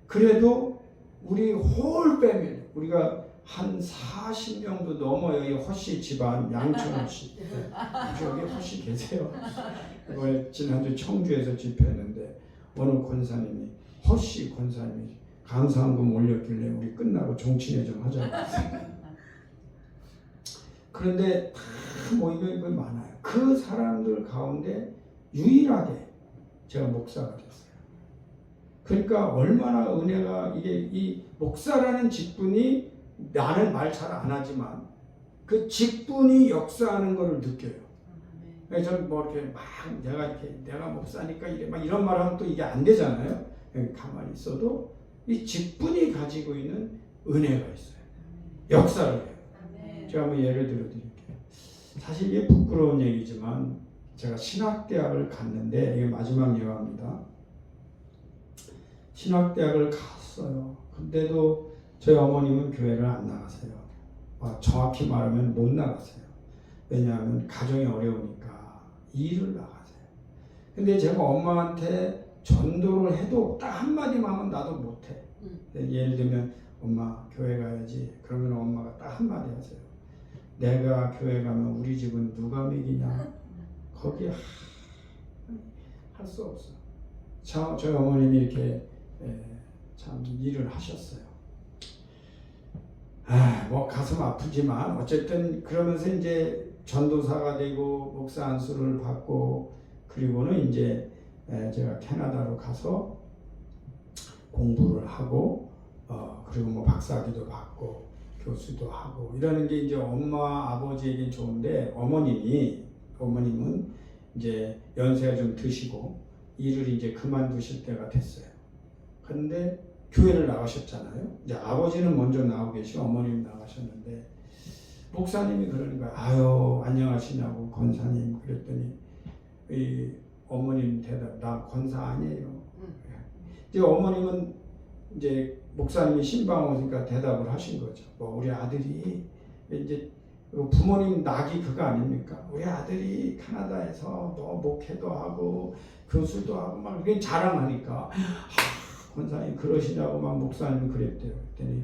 그래도 우리 홀 패밀리, 우리가 한 40명도 넘어요. 이 허씨 집안, 양천호 씨. 여기 허씨 계세요. 이번에 지난주 청주에서 집회했는데 어느 권사님이, 허씨 권사님이 감사한금 올렸길래 우리 끝나고 종친회 좀 하자고 했어요. 그런데 다 이거 많아요. 그 사람들 가운데 유일하게 제가 목사가 됐어요. 그러니까 얼마나 은혜가, 이 목사라는 직분이, 나는 말 잘 안 하지만 그 직분이 역사하는 것을 느껴요. 그래서 저는 뭐 이렇게 막 내가 목사니까 이래 막 이런 말 하면 또 이게 안 되잖아요. 가만히 있어도 이 직분이 가지고 있는 은혜가 있어요. 역사를 해요. 제가 한번 예를 들어 드릴게요. 사실 이게 부끄러운 얘기지만 제가 신학대학을 갔는데, 이게 마지막 예화입니다. 신학대학을 갔어요. 근데도 저희 어머님은 교회를 안 나가세요. 정확히 말하면 못 나가세요. 왜냐하면 가정이 어려우니까 일을 나가세요. 근데 제가 엄마한테 전도를 해도 딱 한마디만 하면 나도 못해. 예를 들면 엄마 교회 가야지. 그러면 엄마가 딱 한마디 하세요. 내가 교회 가면 우리 집은 누가 먹이냐. 거기 할 수 없어. 저희 어머님이 이렇게 참 일을 하셨어요. 뭐 가슴 아프지만 어쨌든 그러면서 이제 전도사가 되고 목사 안수를 받고, 그리고는 이제 제가 캐나다로 가서 공부를 하고 그리고 뭐 박사학위도 받고 교수도 하고 이러는 게 이제 엄마 아버지에겐 좋은데, 어머님은 이제 연세가 좀 드시고 일을 이제 그만두실 때가 됐어요. 그런데 교회를 나가셨잖아요. 이제 아버지는 먼저 나오고 계시고 어머님 나가셨는데, 목사님이 그러는 거예요. 아유, 안녕하시냐고 권사님. 그랬더니 이 어머님 대답, 나 권사 아니에요. 이제 어머님은 이제 목사님이 신방 오니까 대답을 하신 거죠. 우리 아들이 이제 부모님 낙이 그거 아닙니까? 우리 아들이 캐나다에서 뭐 목회도 하고 교수도 하고 막 그게 자랑하니까 권사님 그러시냐고 막 목사님이 그랬대요. 그랬더니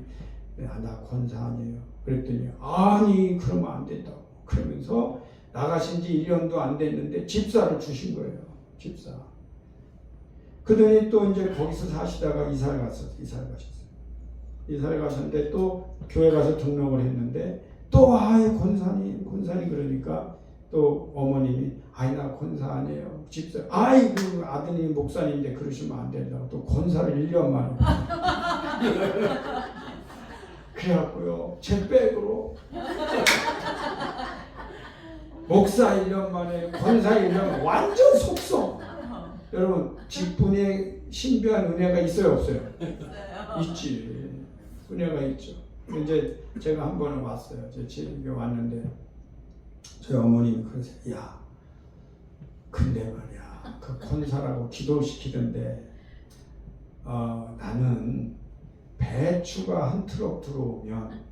나 권사 아니에요. 그랬더니 아니 그러면 안 된다고. 그러면서 나가신 지 1년도 안 됐는데 집사를 주신 거예요. 집사. 그러더니 또 이제 거기서 사시다가 이사를 가셨어요. 이사를 가셨는데 또 교회 가서 등록을 했는데 또 권사님 그러니까 또 어머님이 아이 나 권사 아니에요. 집사 아이 그 아드님이 목사님인데 그러시면 안 된다고 또 권사를 1년 만에 그래갖고요 제 백으로 목사 1년 만에 권사 1년 만에 완전 속성. 여러분 직분에 신비한 은혜가 있어요 없어요? 있지. 은혜가 있죠. 이제 제가 한 번은 왔어요. 제 집에 왔는데 저희 어머님이 그러세요. 야 근데 말이야 그 권사라고 기도시키던데 나는 배추가 한 트럭 들어오면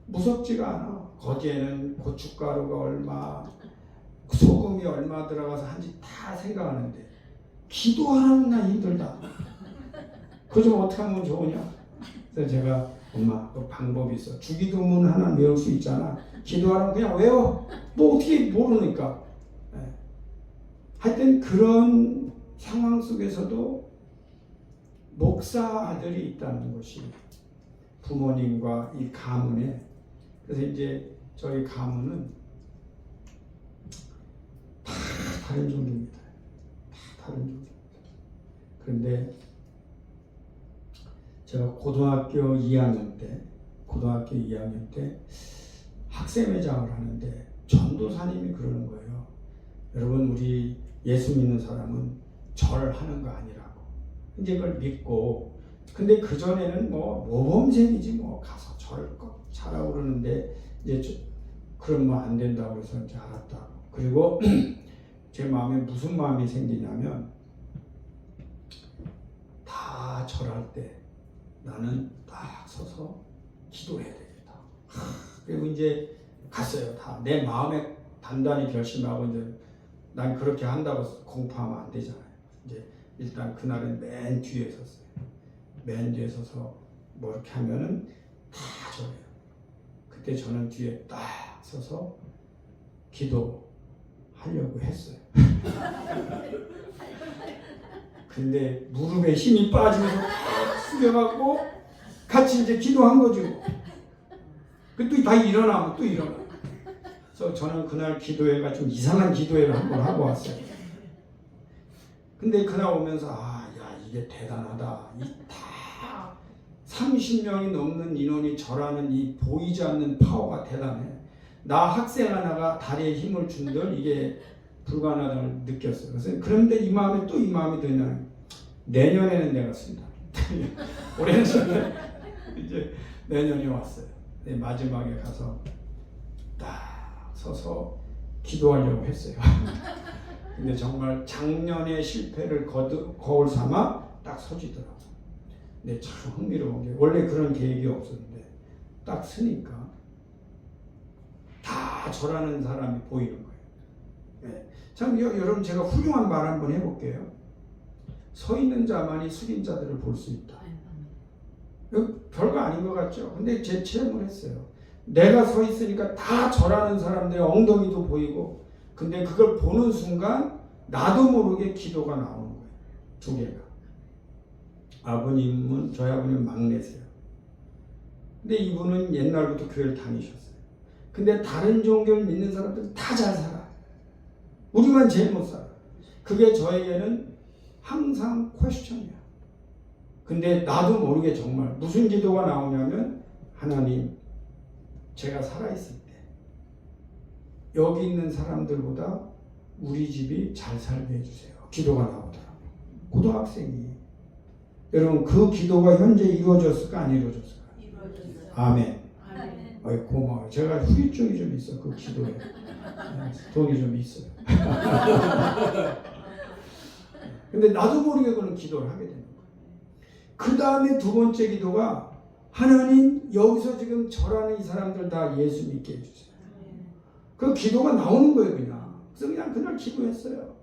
무섭지가 않아. 거기에는 고춧가루가 얼마 소금이 얼마 들어가서 한지 다 생각하는데 기도하는 날 힘들다. 그거 좀 어떻게 하면 좋으냐. 그래서 제가 엄마 그 방법이 있어. 주기도문 하나 외울 수 있잖아. 기도하라면 그냥 외워. 뭐 어떻게 모르니까. 네. 하여튼 그런 상황 속에서도 목사 아들이 있다는 것이 부모님과 이 가문에. 그래서 이제 저희 가문은 다 다른 종교입니다. 다 다른 종교입니다. 그런데 제가 고등학교 2학년 때 학생회장을 하는데 전도사님이 그러는 거예요. 여러분 우리 예수 믿는 사람은 절하는 거 아니라고. 이제 그걸 믿고 근데 그 전에는 뭐 모범생이지 뭐 가서 절을 꼭 잘하고 그러는데 이제 그러면 안 된다고 해서 이제 알았다고. 그리고 제 마음에 무슨 마음이 생기냐면 다 절할 때 나는 딱 서서 기도해야 되겠다. 그리고 이제 갔어요. 다 내 마음에 단단히 결심하고 이제 난 그렇게 한다고 공포하면 안 되잖아요. 이제 일단 그날은 맨 뒤에 섰어요. 맨 뒤에 서서 뭐 이렇게 하면은 다 절해요. 그때 저는 뒤에 딱 서서 기도하려고 했어요. 근데 무릎에 힘이 빠지면서 숙여갖고 같이 이제 기도한 거죠. 또 다 일어나면 또 일어나. 그래서 저는 그날 기도회가 좀 이상한 기도회를 한번 하고 왔어요. 근데 그날 오면서 야 이게 대단하다. 이 다 30명이 넘는 인원이 절하는 이 보이지 않는 파워가 대단해. 나 학생 하나가 다리에 힘을 준들 이게 불가능하다는 걸 느꼈어요. 그래서 그런데 이 마음이 또 이 마음이 드냐면 내년에는 내가 쓴다. 올해는 이제 내년이 왔어요. 네, 마지막에 가서 딱 서서 기도하려고 했어요. 근데 정말 작년의 실패를 거울 삼아 딱 서지더라고요. 근데 참 흥미로운 게 원래 그런 계획이 없었는데 딱 서니까 다 절하는 사람이 보이는 거예요. 네. 참 여러분 제가 훌륭한 말 한번 해볼게요. 서 있는 자만이 숙인 자들을 볼 수 있다. 별거 아닌 것 같죠? 근데 제 체험을 했어요. 내가 서 있으니까 다 절하는 사람들의 엉덩이도 보이고 근데 그걸 보는 순간 나도 모르게 기도가 나오는 거예요. 두 개가. 아버님은 저희 아버님은 막내세요. 근데 이분은 옛날부터 교회를 다니셨어요. 근데 다른 종교를 믿는 사람들은 다 잘 살아. 우리만 제일 못 살아. 그게 저에게는 항상 퀘스천이야. 근데 나도 모르게 정말 무슨 기도가 나오냐면 하나님 제가 살아있을 때 여기 있는 사람들보다 우리 집이 잘 살게 해주세요. 기도가 나오더라고요. 고등학생이. 여러분 그 기도가 현재 이루어졌을까 안 이루어졌을까? 이루어졌어요. 아멘. 아멘. 고마워요. 제가 후유증이 좀 있어 그 기도에. 돈이 좀 있어요. 근데 나도 모르게 그런 기도를 하게 되는 거예요. 그 다음에 두 번째 기도가 하나님 여기서 지금 절하는 이 사람들 다 예수 믿게 해주세요. 그 기도가 나오는 거예요 그냥. 그래서 그냥 그날 기도했어요.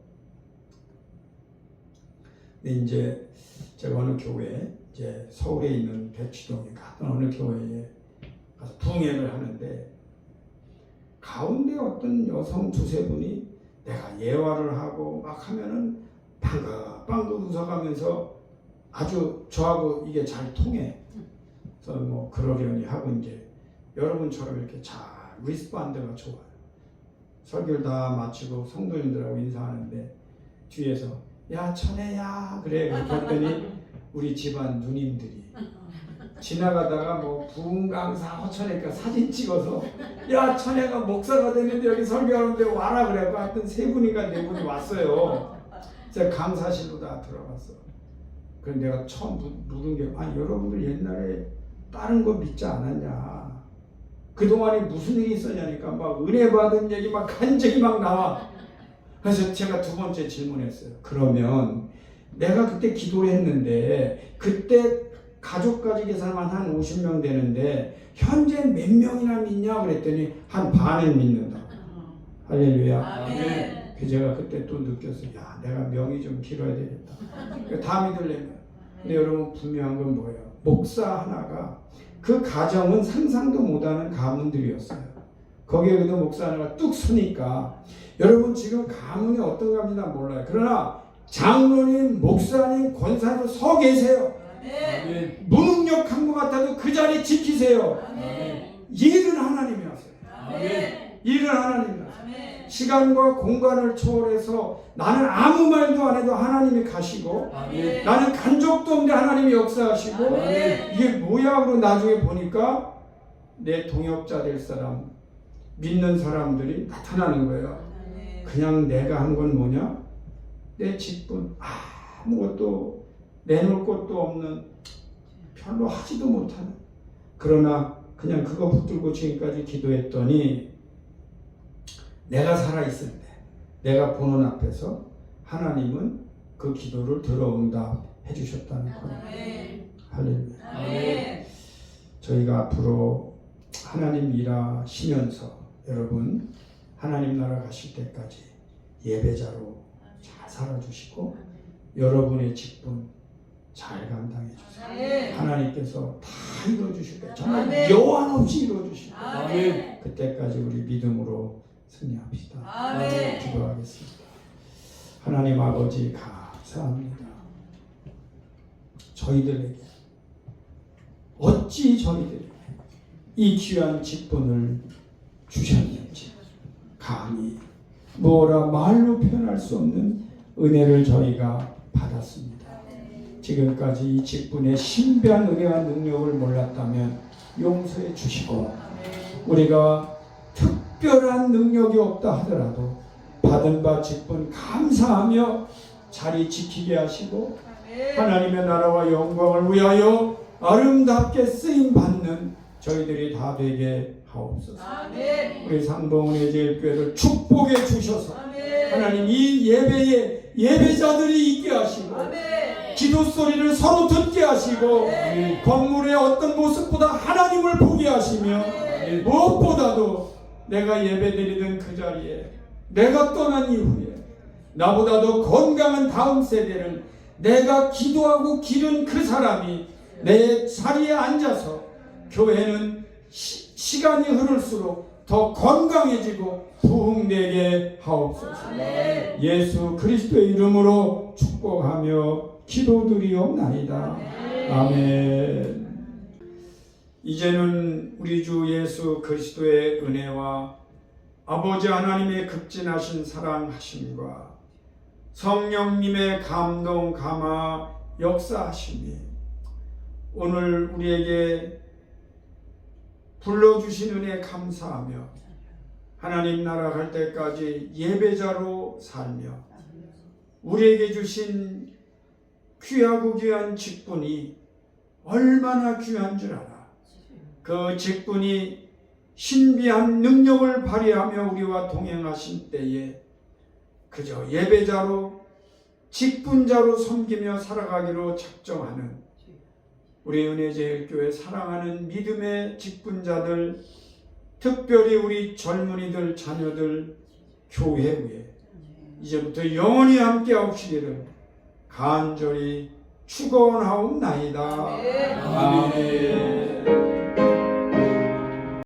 근데 이제 제가 어느 교회 이제 서울에 있는 대치동에 갔던 어느 교회에 가서 부흥회를 하는데 가운데 어떤 여성 두세 분이 내가 예화를 하고 막 하면은 빵긋빵긋 웃어가면서 아주 저하고 이게 잘 통해. 그래서 뭐 그러려니 하고 이제 여러분처럼 이렇게 잘 리스폰드가 좋아요. 설교를 다 마치고 성도님들하고 인사하는데 뒤에서 야 천혜야 그래 그랬더니 우리 집안 누님들이 지나가다가 뭐 부흥강사 허천혜가 사진 찍어서 야 천혜가 목사가 됐는데 여기 설교하는데 와라 그래고 하여튼 3분인가 4분이 왔어요. 제가 강사실로 다 들어갔어. 그래서 내가 처음 물은 게 아니 여러분들 옛날에 다른 거 믿지 않았냐, 그동안에 무슨 일이 있었냐니까 막 은혜 받은 얘기 막 간증이 막 나와. 그래서 제가 2번째 질문했어요. 그러면 내가 그때 기도를 했는데 그때 가족까지 계산하면 한 50명 되는데 현재 몇 명이나 믿냐 그랬더니 한 반을 믿는다. 할렐루야. 아멘. 그 제가 그때 또 느꼈어요. 야 내가 명이 좀 길어야 되겠다. 다 믿으려면. 근데 여러분 분명한 건 뭐예요? 목사 하나가 그 가정은 상상도 못하는 가문들이었어요. 거기에 그래도 목사 하나가 뚝 서니까 여러분 지금 가문이 어떤 가문인지 난 몰라요. 그러나 장로님, 목사님, 권사님 서 계세요. 아멘. 무능력한 것 같아도 그 자리 지키세요. 아멘. 일은 하나님이 하세요. 아멘. 일은 하나님이 하세요. 아멘. 시간과 공간을 초월해서 나는 아무 말도 안 해도 하나님이 가시고 아멘. 나는 간 적도 없는데 하나님이 역사하시고 아멘. 이게 뭐야? 그러고 나중에 보니까 내 동역자 될 사람, 믿는 사람들이 나타나는 거예요. 그냥 내가 한 건 뭐냐? 내 직분 아무것도 내놓을 것도 없는, 별로 하지도 못하는, 그러나 그냥 그거 붙들고 지금까지 기도했더니 내가 살아있을 때 내가 보는 앞에서 하나님은 그 기도를 들어응답해 주셨다는 거예요. 할렐루야. 아멘. 저희가 앞으로 하나님 일하시면서 여러분 하나님 나라 가실 때까지 예배자로 잘 살아주시고 여러분의 직분 잘 감당해 주세요. 아멘. 하나님께서 다 이루어주실 거예요. 정말 아멘. 여한 없이 이루어주실 거예요. 아멘. 그때까지 우리 믿음으로 승리합시다. 아멘. 기도하겠습니다. 하나님 아버지 감사합니다. 저희들에게 어찌 저희들에게 이 귀한 직분을 주셨는지 감히 뭐라 말로 표현할 수 없는 은혜를 저희가 받았습니다. 지금까지 이 직분의 신비한 은혜와 능력을 몰랐다면 용서해 주시고 우리가 특별한 능력이 없다 하더라도 받은 바 직분 감사하며 자리 지키게 하시고 하나님의 나라와 영광을 위하여 아름답게 쓰임 받는 저희들이 다 되게 하옵소서. 아멘. 우리 상봉은의 제일교회를 축복해 주셔서 아멘. 하나님 이 예배에 예배자들이 있게 하시고 아멘. 기도 소리를 서로 듣게 하시고 아멘. 건물의 어떤 모습보다 하나님을 보게 하시며 아멘. 무엇보다도 내가 예배드리던 그 자리에 내가 떠난 이후에 나보다도 건강한 다음 세대를 내가 기도하고 기른 그 사람이 내 자리에 앉아서 교회는 시간이 흐를수록 더 건강해지고 부흥되게 하옵소서. 아멘. 예수 그리스도의 이름으로 축복하며 기도드리옵나이다. 아멘. 이제는 우리 주 예수 그리스도의 은혜와 아버지 하나님의 극진하신 사랑하심과 성령님의 감동 감화 역사하심이 오늘 우리에게 불러주신 은혜 감사하며 하나님 나라 갈 때까지 예배자로 살며 우리에게 주신 귀하고 귀한 직분이 얼마나 귀한 줄 알아. 그 직분이 신비한 능력을 발휘하며 우리와 동행하신 때에 그저 예배자로 직분자로 섬기며 살아가기로 작정하는 우리 은혜제일교회 사랑하는 믿음의 직분자들, 특별히 우리 젊은이들, 자녀들, 교회 위에 이제부터 영원히 함께 하옵시기를 간절히 축원하옵나이다. 아멘.